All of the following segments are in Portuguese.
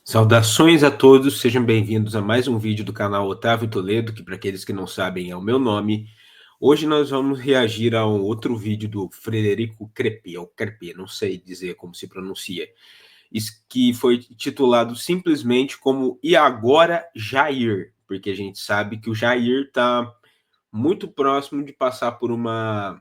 Saudações a todos, sejam bem-vindos a mais um vídeo do canal Otávio Toledo, que para aqueles que não sabem é o meu nome. Hoje nós vamos reagir a um outro vídeo do Frederico Crepy, ou Crepy, não sei dizer como se pronuncia, que foi titulado simplesmente como E Agora Jair, porque a gente sabe que o Jair está muito próximo de passar por uma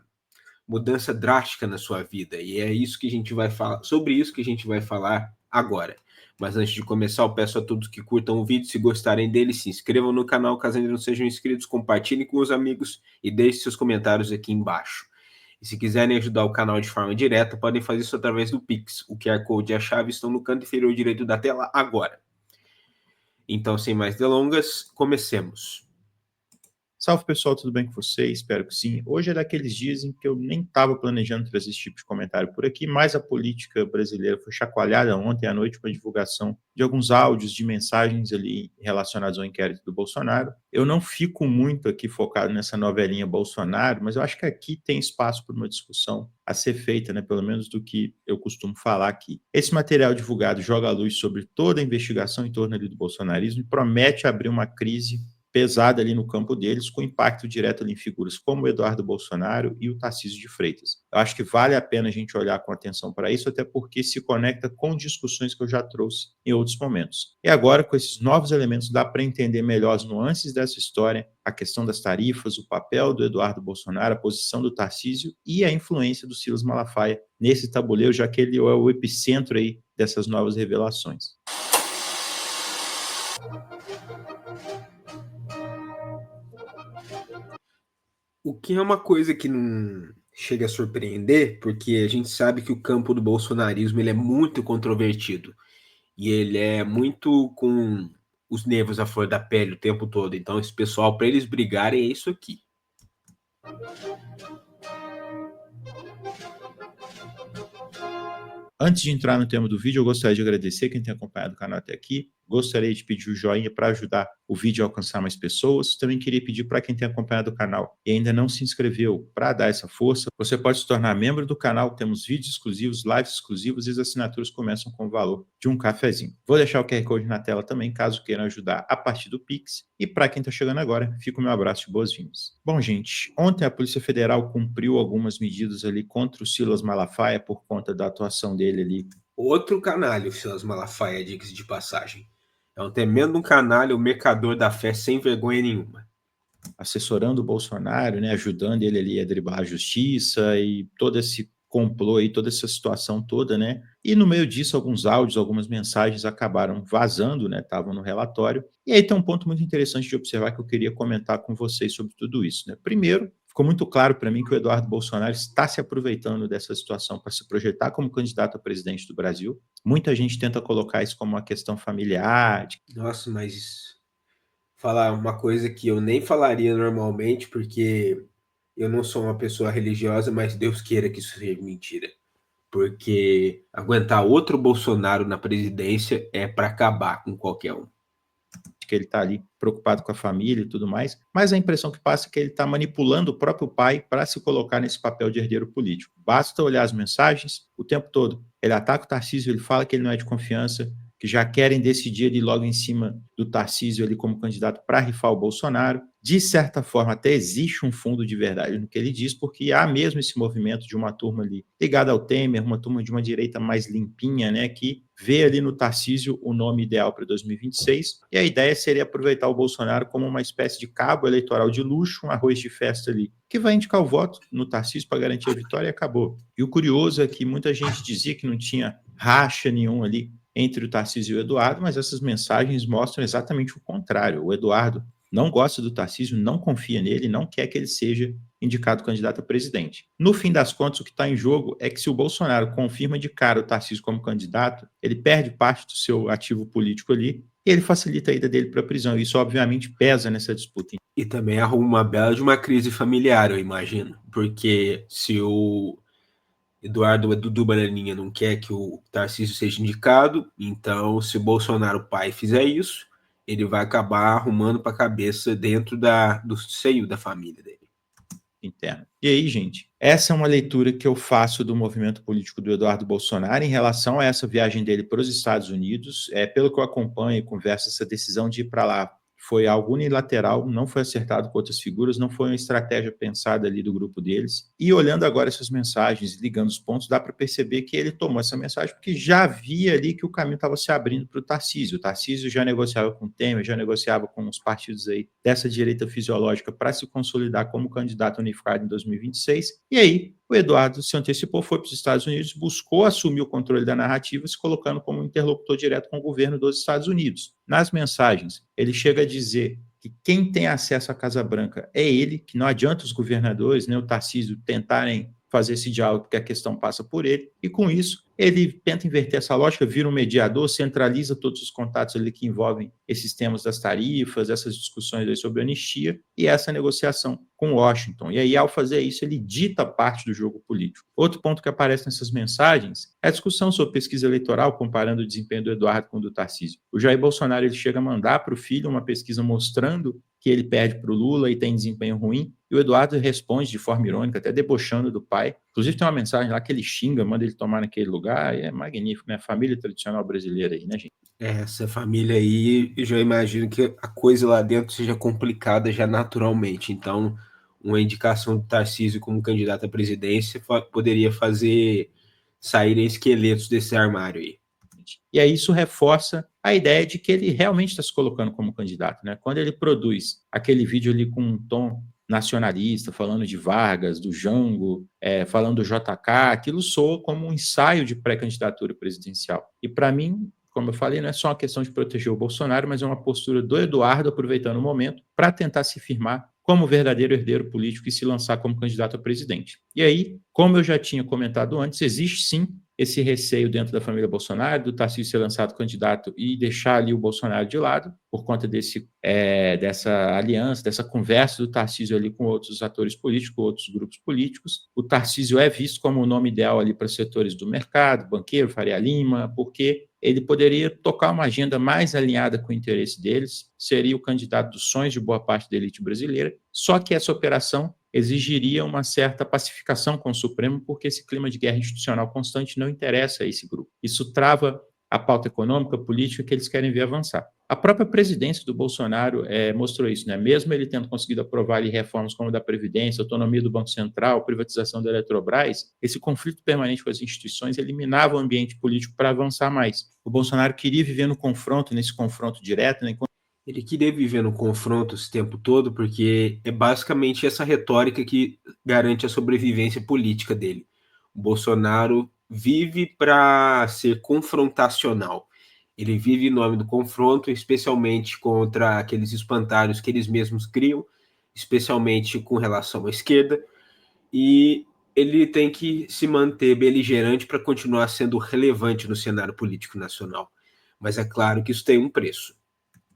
mudança drástica na sua vida, e é isso que a gente vai falar, sobre isso que a gente vai falar agora. Mas antes de começar, eu peço a todos que curtam o vídeo, se gostarem dele, se inscrevam no canal caso ainda não sejam inscritos, compartilhem com os amigos e deixem seus comentários aqui embaixo. E se quiserem ajudar o canal de forma direta, podem fazer isso através do Pix. O QR Code e a chave estão no canto inferior direito da tela agora. Então, sem mais delongas, comecemos. Salve pessoal, tudo bem com vocês? Espero que sim. Hoje é daqueles dias em que eu nem estava planejando trazer esse tipo de comentário por aqui, mas a política brasileira foi chacoalhada ontem à noite com a divulgação de alguns áudios de mensagens ali relacionados ao inquérito do Bolsonaro. Eu não fico muito aqui focado nessa novelinha Bolsonaro, mas eu acho que aqui tem espaço para uma discussão a ser feita, né? Pelo menos do que eu costumo falar aqui. Esse material divulgado joga a luz sobre toda a investigação em torno ali do bolsonarismo e promete abrir uma crise pesada ali no campo deles, com impacto direto ali em figuras como o Eduardo Bolsonaro e o Tarcísio de Freitas. Eu acho que vale a pena a gente olhar com atenção para isso, até porque se conecta com discussões que eu já trouxe em outros momentos. E agora, com esses novos elementos, dá para entender melhor as nuances dessa história, a questão das tarifas, o papel do Eduardo Bolsonaro, a posição do Tarcísio e a influência do Silas Malafaia nesse tabuleiro, já que ele é o epicentro aí dessas novas revelações. O que é uma coisa que não chega a surpreender, porque a gente sabe que o campo do bolsonarismo ele é muito controvertido e ele é muito com os nervos à flor da pele o tempo todo. Então, esse pessoal, para eles brigarem, é isso aqui. Antes de entrar no tema do vídeo, eu gostaria de agradecer quem tem acompanhado o canal até aqui. Gostaria de pedir o joinha para ajudar o vídeo a alcançar mais pessoas. Também queria pedir para quem tem acompanhado o canal e ainda não se inscreveu, para dar essa força, você pode se tornar membro do canal. Temos vídeos exclusivos, lives exclusivas e as assinaturas começam com o valor de um cafezinho. Vou deixar o QR Code na tela também, caso queiram ajudar a partir do Pix. E para quem está chegando agora, fica o meu abraço de boas-vindas. Bom, gente, ontem a Polícia Federal cumpriu algumas medidas ali contra o Silas Malafaia por conta da atuação dele ali. Outro canalha, o Silas Malafaia, diga-se de passagem. É um tremendo canalha, o mercador da fé sem vergonha nenhuma. Assessorando o Bolsonaro, né, ajudando ele ali a driblar a justiça e todo esse complô aí, toda essa situação toda, né? E no meio disso, alguns áudios, algumas mensagens acabaram vazando, né? Estavam no relatório. E aí tem um ponto muito interessante de observar que eu queria comentar com vocês sobre tudo isso, né? Primeiro, ficou muito claro para mim que o Eduardo Bolsonaro está se aproveitando dessa situação para se projetar como candidato a presidente do Brasil. Muita gente tenta colocar isso como uma questão familiar. Nossa, mas falar uma coisa que eu nem falaria normalmente, porque eu não sou uma pessoa religiosa, mas Deus queira que isso seja mentira. Porque aguentar outro Bolsonaro na presidência é para acabar com qualquer um. Que ele está ali preocupado com a família e tudo mais, mas a impressão que passa é que ele está manipulando o próprio pai para se colocar nesse papel de herdeiro político. Basta olhar as mensagens o tempo todo. Ele ataca o Tarcísio, ele fala que ele não é de confiança, que já querem decidir ali logo em cima do Tarcísio ali como candidato para rifar o Bolsonaro. De certa forma, até existe um fundo de verdade no que ele diz, porque há mesmo esse movimento de uma turma ali ligada ao Temer, uma turma de uma direita mais limpinha, né, que vê ali no Tarcísio o nome ideal para 2026, e a ideia seria aproveitar o Bolsonaro como uma espécie de cabo eleitoral de luxo, um arroz de festa ali, que vai indicar o voto no Tarcísio para garantir a vitória e acabou. E o curioso é que muita gente dizia que não tinha racha nenhum ali entre o Tarcísio e o Eduardo, mas essas mensagens mostram exatamente o contrário. O Eduardo não gosta do Tarcísio, não confia nele, não quer que ele seja indicado candidato a presidente. No fim das contas, o que está em jogo é que se o Bolsonaro confirma de cara o Tarcísio como candidato, ele perde parte do seu ativo político ali e ele facilita a ida dele para a prisão. Isso, obviamente, pesa nessa disputa. E também arruma uma bela de uma crise familiar, eu imagino. Porque se o Eduardo Dudu Bananinha não quer que o Tarcísio seja indicado, então se o Bolsonaro pai fizer isso, ele vai acabar arrumando para a cabeça dentro do seio da família dele. interno. E aí, gente, essa é uma leitura que eu faço do movimento político do Eduardo Bolsonaro em relação a essa viagem dele para os Estados Unidos. Pelo que eu acompanho e converso, essa decisão de ir para lá foi algo unilateral, não foi acertado com outras figuras, não foi uma estratégia pensada ali do grupo deles. E olhando agora essas mensagens, ligando os pontos, dá para perceber que ele tomou essa mensagem porque já via ali que o caminho estava se abrindo para o Tarcísio. O Tarcísio já negociava com o Temer, já negociava com os partidos aí dessa direita fisiológica para se consolidar como candidato unificado em 2026. E aí, o Eduardo se antecipou, foi para os Estados Unidos, buscou assumir o controle da narrativa, se colocando como interlocutor direto com o governo dos Estados Unidos. Nas mensagens, ele chega a dizer que quem tem acesso à Casa Branca é ele, que não adianta os governadores, nem o Tarcísio tentarem fazer esse diálogo, porque a questão passa por ele, e com isso ele tenta inverter essa lógica, vira um mediador, centraliza todos os contatos ali que envolvem esses temas das tarifas, essas discussões aí sobre anistia e essa negociação com Washington. E aí, ao fazer isso, ele dita parte do jogo político. Outro ponto que aparece nessas mensagens é a discussão sobre pesquisa eleitoral, comparando o desempenho do Eduardo com o do Tarcísio. O Jair Bolsonaro ele chega a mandar para o filho uma pesquisa mostrando que ele perde para o Lula e tem desempenho ruim, e o Eduardo responde de forma irônica, até debochando do pai. Inclusive tem uma mensagem lá que ele xinga, manda ele tomar naquele lugar, e é magnífico, né? Família tradicional brasileira aí, né, gente? Essa família aí, eu já imagino que a coisa lá dentro seja complicada já naturalmente. Então, uma indicação do Tarcísio como candidato à presidência poderia fazer saírem esqueletos desse armário aí. E aí isso reforça a ideia de que ele realmente está se colocando como candidato, né? Quando ele produz aquele vídeo ali com um tom nacionalista, falando de Vargas, do Jango, falando do JK, aquilo soa como um ensaio de pré-candidatura presidencial. E para mim, como eu falei, não é só uma questão de proteger o Bolsonaro, mas é uma postura do Eduardo aproveitando o momento para tentar se firmar como verdadeiro herdeiro político e se lançar como candidato a presidente. E aí, como eu já tinha comentado antes, existe sim esse receio dentro da família Bolsonaro, do Tarcísio ser lançado candidato e deixar ali o Bolsonaro de lado, por conta dessa aliança, dessa conversa do Tarcísio ali com outros atores políticos, outros grupos políticos. O Tarcísio é visto como o nome ideal ali para setores do mercado, banqueiro, Faria Lima, porque ele poderia tocar uma agenda mais alinhada com o interesse deles, seria o candidato dos sonhos de boa parte da elite brasileira, só que essa operação exigiria uma certa pacificação com o Supremo, porque esse clima de guerra institucional constante não interessa a esse grupo. Isso trava a pauta econômica, política que eles querem ver avançar. A própria presidência do Bolsonaro mostrou isso, né? Mesmo ele tendo conseguido aprovar ali reformas como a da Previdência, autonomia do Banco Central, privatização da Eletrobras, esse conflito permanente com as instituições eliminava o ambiente político para avançar mais. O Bolsonaro queria viver no confronto, nesse confronto direto, né? Ele queria viver no confronto esse tempo todo, porque é basicamente essa retórica que garante a sobrevivência política dele. O Bolsonaro vive para ser confrontacional. Ele vive em nome do confronto, especialmente contra aqueles espantalhos que eles mesmos criam, especialmente com relação à esquerda, e ele tem que se manter beligerante para continuar sendo relevante no cenário político nacional. Mas é claro que isso tem um preço.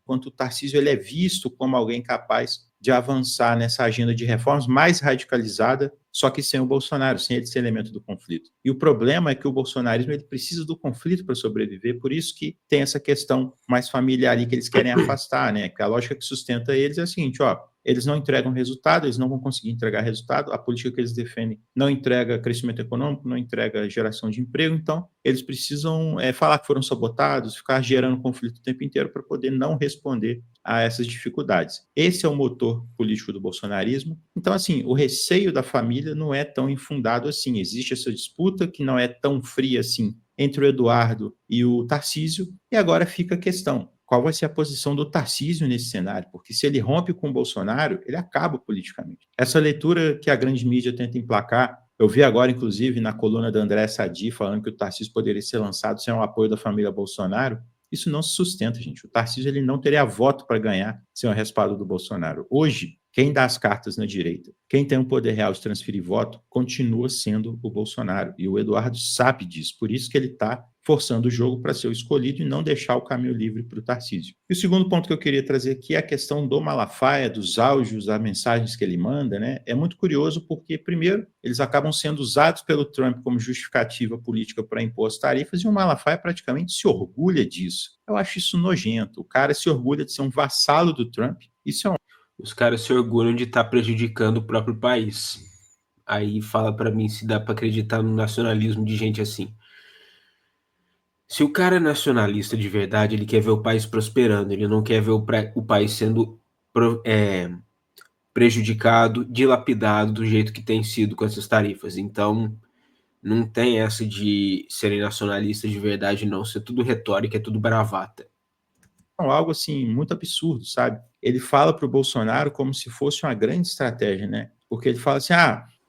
Enquanto o Tarcísio ele é visto como alguém capaz de avançar nessa agenda de reformas mais radicalizada, só que sem o Bolsonaro, sem esse elemento do conflito. E o problema é que o bolsonarismo ele precisa do conflito para sobreviver, por isso que tem essa questão mais familiar ali que eles querem afastar, né? Que a lógica que sustenta eles é a seguinte, ó, eles não entregam resultado, eles não vão conseguir entregar resultado, a política que eles defendem não entrega crescimento econômico, não entrega geração de emprego, então eles precisam falar que foram sabotados, ficar gerando conflito o tempo inteiro para poder não responder a essas dificuldades. Esse é o motor político do bolsonarismo. Então, assim, o receio da família não é tão infundado assim. Existe essa disputa que não é tão fria assim entre o Eduardo e o Tarcísio, e agora fica a questão: qual vai ser a posição do Tarcísio nesse cenário? Porque se ele rompe com o Bolsonaro, ele acaba politicamente. Essa leitura que a grande mídia tenta emplacar, eu vi agora, inclusive, na coluna da André Sadi, falando que o Tarcísio poderia ser lançado sem o apoio da família Bolsonaro. Isso não se sustenta, gente. O Tarcísio ele não teria voto para ganhar sem o respaldo do Bolsonaro. Hoje, quem dá as cartas na direita, quem tem o poder real de transferir voto, continua sendo o Bolsonaro. E o Eduardo sabe disso. Por isso que ele está forçando o jogo para ser o escolhido e não deixar o caminho livre para o Tarcísio. E o segundo ponto que eu queria trazer aqui é a questão do Malafaia, dos áudios, das mensagens que ele manda, né? É muito curioso porque, primeiro, eles acabam sendo usados pelo Trump como justificativa política para impor as tarifas e o Malafaia praticamente se orgulha disso. Eu acho isso nojento. O cara se orgulha de ser um vassalo do Trump. Isso é Os caras se orgulham de estar prejudicando o próprio país. Aí fala para mim se dá para acreditar no nacionalismo de gente assim. Se o cara é nacionalista de verdade, ele quer ver o país prosperando, ele não quer ver o país sendo prejudicado, dilapidado do jeito que tem sido com essas tarifas. Então, não tem essa de serem nacionalistas de verdade, não. Isso é tudo retórica, é tudo bravata. Algo assim, muito absurdo, sabe? Ele fala para o Bolsonaro como se fosse uma grande estratégia, né? Porque ele fala assim: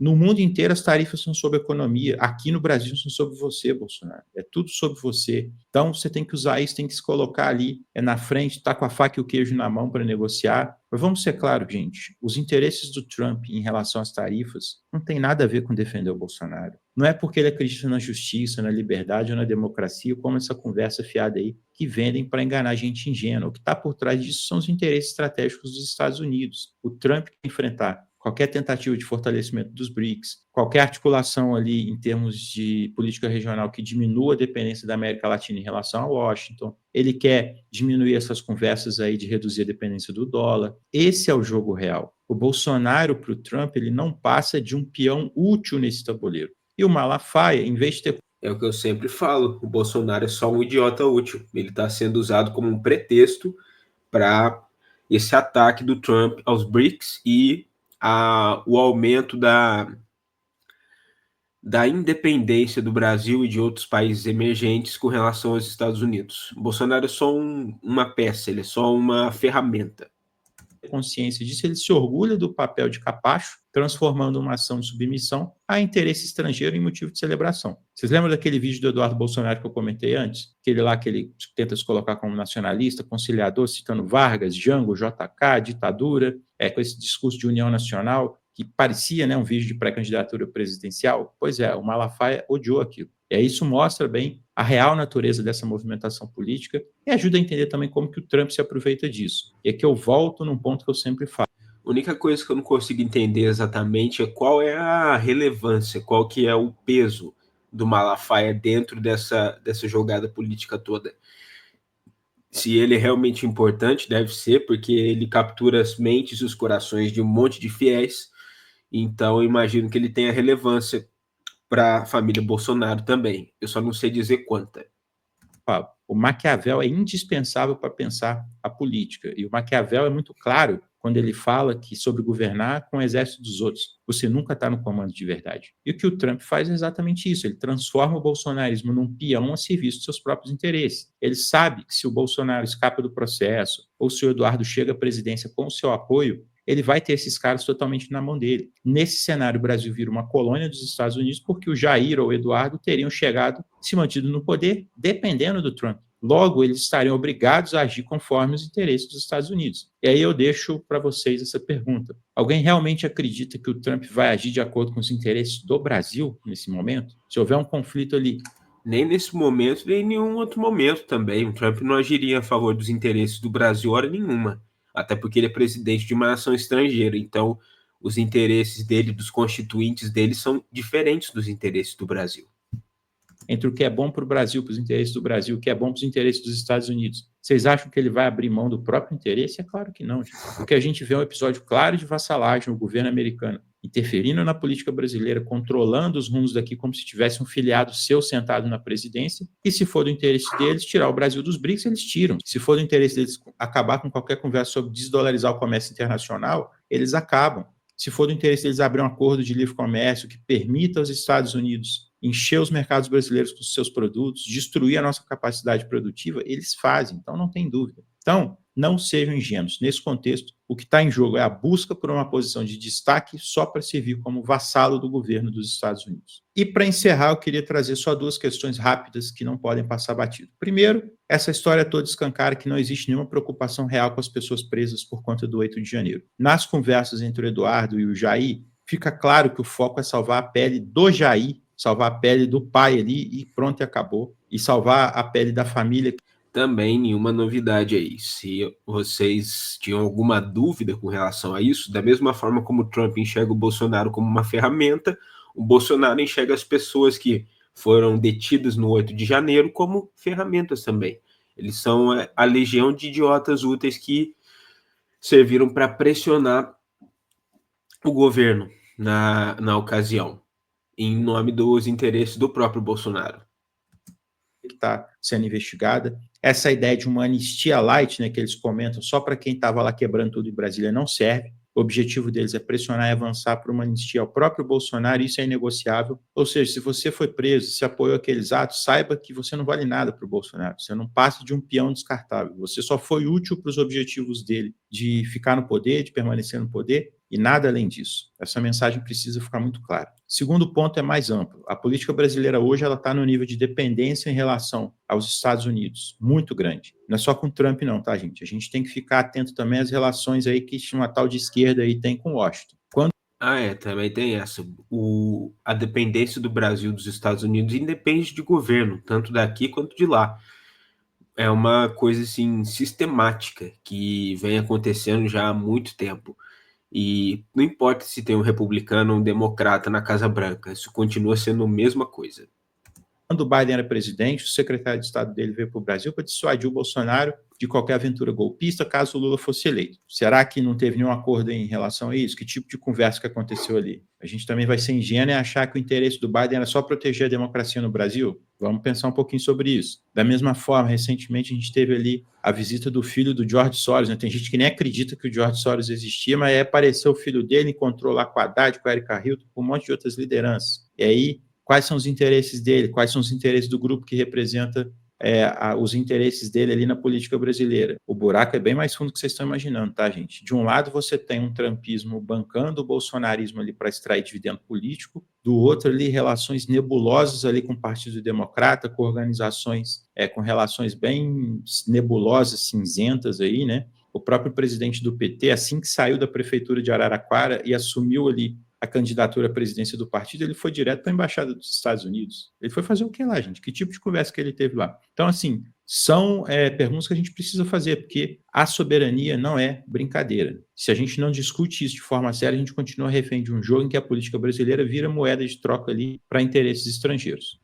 no mundo inteiro as tarifas são sobre economia, aqui no Brasil são sobre você, Bolsonaro. É tudo sobre você. Então você tem que usar isso, tem que se colocar ali na frente, tá com a faca e o queijo na mão para negociar. Mas vamos ser claros, gente: os interesses do Trump em relação às tarifas não tem nada a ver com defender o Bolsonaro. Não é porque ele acredita na justiça, na liberdade ou na democracia, como essa conversa fiada aí que vendem para enganar gente ingênua. O que está por trás disso são os interesses estratégicos dos Estados Unidos. O Trump quer enfrentar qualquer tentativa de fortalecimento dos BRICS, qualquer articulação ali em termos de política regional que diminua a dependência da América Latina em relação a Washington. Ele quer diminuir essas conversas aí de reduzir a dependência do dólar. Esse é o jogo real. O Bolsonaro, para o Trump, ele não passa de um peão útil nesse tabuleiro. E o Malafaia, em vez de ter... É o que eu sempre falo, o Bolsonaro é só um idiota útil. Ele está sendo usado como um pretexto para esse ataque do Trump aos BRICS e o aumento da independência do Brasil e de outros países emergentes com relação aos Estados Unidos. O Bolsonaro é só uma peça, ele é só uma ferramenta. Consciência disso, ele se orgulha do papel de capacho, transformando uma ação de submissão a interesse estrangeiro em motivo de celebração. Vocês lembram daquele vídeo do Eduardo Bolsonaro que eu comentei antes? Aquele lá que ele tenta se colocar como nacionalista, conciliador, citando Vargas, Jango, JK, ditadura, com esse discurso de união nacional, que parecia, né, um vídeo de pré-candidatura presidencial? Pois é, o Malafaia odiou aquilo. E aí isso mostra bem a real natureza dessa movimentação política e ajuda a entender também como que o Trump se aproveita disso. E aqui eu volto num ponto que eu sempre falo. A única coisa que eu não consigo entender exatamente é qual é a relevância, qual que é o peso do Malafaia dentro dessa jogada política toda. Se ele é realmente importante, deve ser, porque ele captura as mentes e os corações de um monte de fiéis. Então, eu imagino que ele tenha relevância para a família Bolsonaro também. Eu só não sei dizer quanta. O Maquiavel é indispensável para pensar a política. E o Maquiavel é muito claro quando ele fala que sobre governar com o exército dos outros. Você nunca está no comando de verdade. E o que o Trump faz é exatamente isso. Ele transforma o bolsonarismo num peão a serviço de seus próprios interesses. Ele sabe que se o Bolsonaro escapa do processo ou se o Eduardo chega à presidência com o seu apoio, ele vai ter esses caras totalmente na mão dele. Nesse cenário, o Brasil vira uma colônia dos Estados Unidos porque o Jair ou o Eduardo teriam chegado, se mantido no poder, dependendo do Trump. Logo, eles estariam obrigados a agir conforme os interesses dos Estados Unidos. E aí eu deixo para vocês essa pergunta. Alguém realmente acredita que o Trump vai agir de acordo com os interesses do Brasil nesse momento? Se houver um conflito ali... Nem nesse momento, nem em nenhum outro momento também. O Trump não agiria a favor dos interesses do Brasil hora nenhuma. Até porque ele é presidente de uma nação estrangeira. Então, os interesses dele, dos constituintes dele, são diferentes dos interesses do Brasil. Entre o que é bom para o Brasil, para os interesses do Brasil, o que é bom para os interesses dos Estados Unidos. Vocês acham que ele vai abrir mão do próprio interesse? É claro que não. O que a gente vê é um episódio claro de vassalagem, o governo americano interferindo na política brasileira, controlando os rumos daqui como se tivesse um filiado seu sentado na presidência, e se for do interesse deles tirar o Brasil dos BRICS, eles tiram. Se for do interesse deles acabar com qualquer conversa sobre desdolarizar o comércio internacional, eles acabam. Se for do interesse deles abrir um acordo de livre comércio que permita aos Estados Unidos encher os mercados brasileiros com seus produtos, destruir a nossa capacidade produtiva, eles fazem, então não tem dúvida. Então, não sejam ingênuos. Nesse contexto, o que está em jogo é a busca por uma posição de destaque só para servir como vassalo do governo dos Estados Unidos. E para encerrar, eu queria trazer só duas questões rápidas que não podem passar batido. Primeiro, essa história toda escancara que não existe nenhuma preocupação real com as pessoas presas por conta do 8 de janeiro. Nas conversas entre o Eduardo e o Jair, fica claro que o foco é salvar a pele do Jair, salvar a pele do pai ali e pronto, e acabou. E salvar a pele da família. Também nenhuma novidade aí. Se vocês tinham alguma dúvida com relação a isso, da mesma forma como o Trump enxerga o Bolsonaro como uma ferramenta, o Bolsonaro enxerga as pessoas que foram detidas no 8 de janeiro como ferramentas também. Eles são a legião de idiotas úteis que serviram para pressionar o governo na ocasião, em nome dos interesses do próprio Bolsonaro. Que está sendo investigada. Essa ideia de uma anistia light, né, que eles comentam, só para quem estava lá quebrando tudo em Brasília, não serve. O objetivo deles é pressionar e avançar para uma anistia ao próprio Bolsonaro, e isso é inegociável. Ou seja, se você foi preso, se apoiou aqueles atos, saiba que você não vale nada para o Bolsonaro. Você não passa de um peão descartável. Você só foi útil para os objetivos dele de ficar no poder, de permanecer no poder, e nada além disso. Essa mensagem precisa ficar muito clara. Segundo ponto é mais amplo. A política brasileira hoje está no nível de dependência em relação aos Estados Unidos, muito grande. Não é só com Trump não, tá, gente? A gente tem que ficar atento também às relações aí que uma tal de esquerda aí tem com Washington. Também tem essa. A dependência do Brasil dos Estados Unidos independe de governo, tanto daqui quanto de lá. É uma coisa assim sistemática que vem acontecendo já há muito tempo. E não importa se tem um republicano ou um democrata na Casa Branca, isso continua sendo a mesma coisa. Quando o Biden era presidente, o secretário de Estado dele veio para o Brasil para dissuadir o Bolsonaro de qualquer aventura golpista caso o Lula fosse eleito. Será que não teve nenhum acordo em relação a isso? Que tipo de conversa que aconteceu ali? A gente também vai ser ingênuo e achar que o interesse do Biden era só proteger a democracia no Brasil? Vamos pensar um pouquinho sobre isso. Da mesma forma, recentemente a gente teve ali a visita do filho do George Soros, né? Tem gente que nem acredita que o George Soros existia, mas aí apareceu o filho dele, encontrou lá com a Haddad, com a Erika Hilton, com um monte de outras lideranças. E aí, quais são os interesses dele? Quais são os interesses do grupo que representa os interesses dele ali na política brasileira? O buraco é bem mais fundo do que vocês estão imaginando, tá, gente? De um lado, você tem um trumpismo bancando o bolsonarismo ali para extrair dividendo político, do outro ali, relações nebulosas ali com o Partido Democrata, com organizações com relações bem nebulosas, cinzentas aí, né? O próprio presidente do PT, assim que saiu da prefeitura de Araraquara e assumiu ali a candidatura à presidência do partido, ele foi direto para a Embaixada dos Estados Unidos. Ele foi fazer o que lá, gente? Que tipo de conversa que ele teve lá? Então, assim, são perguntas que a gente precisa fazer, porque a soberania não é brincadeira. Se a gente não discute isso de forma séria, a gente continua refém de um jogo em que a política brasileira vira moeda de troca ali para interesses estrangeiros.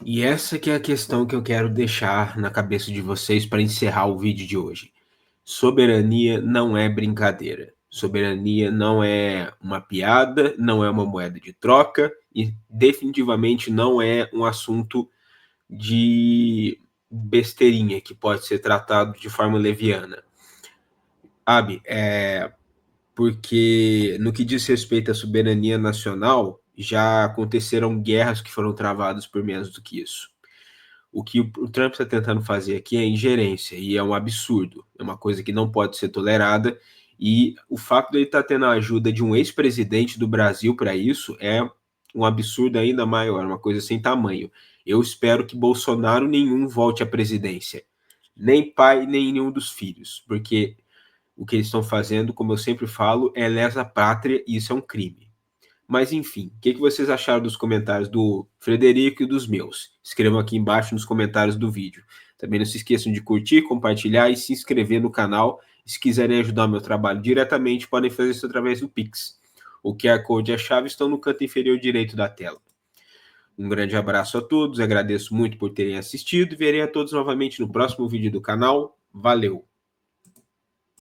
E essa que é a questão que eu quero deixar na cabeça de vocês para encerrar o vídeo de hoje. Soberania não é brincadeira. Soberania não é uma piada, não é uma moeda de troca e definitivamente não é um assunto de besteirinha que pode ser tratado de forma leviana. Sabe? Porque no que diz respeito à soberania nacional, já aconteceram guerras que foram travadas por menos do que isso. O que o Trump está tentando fazer aqui é ingerência, e é um absurdo, é uma coisa que não pode ser tolerada, e o fato de ele estar tendo a ajuda de um ex-presidente do Brasil para isso é um absurdo ainda maior, uma coisa sem tamanho. Eu espero que Bolsonaro nenhum volte à presidência, nem pai, nem nenhum dos filhos, porque o que eles estão fazendo, como eu sempre falo, é lesa pátria e isso é um crime. Mas enfim, o que vocês acharam dos comentários do Frederico e dos meus? Escrevam aqui embaixo nos comentários do vídeo. Também não se esqueçam de curtir, compartilhar e se inscrever no canal. E se quiserem ajudar o meu trabalho diretamente, podem fazer isso através do Pix. O QR Code e a chave estão no canto inferior direito da tela. Um grande abraço a todos, agradeço muito por terem assistido e verei a todos novamente no próximo vídeo do canal. Valeu!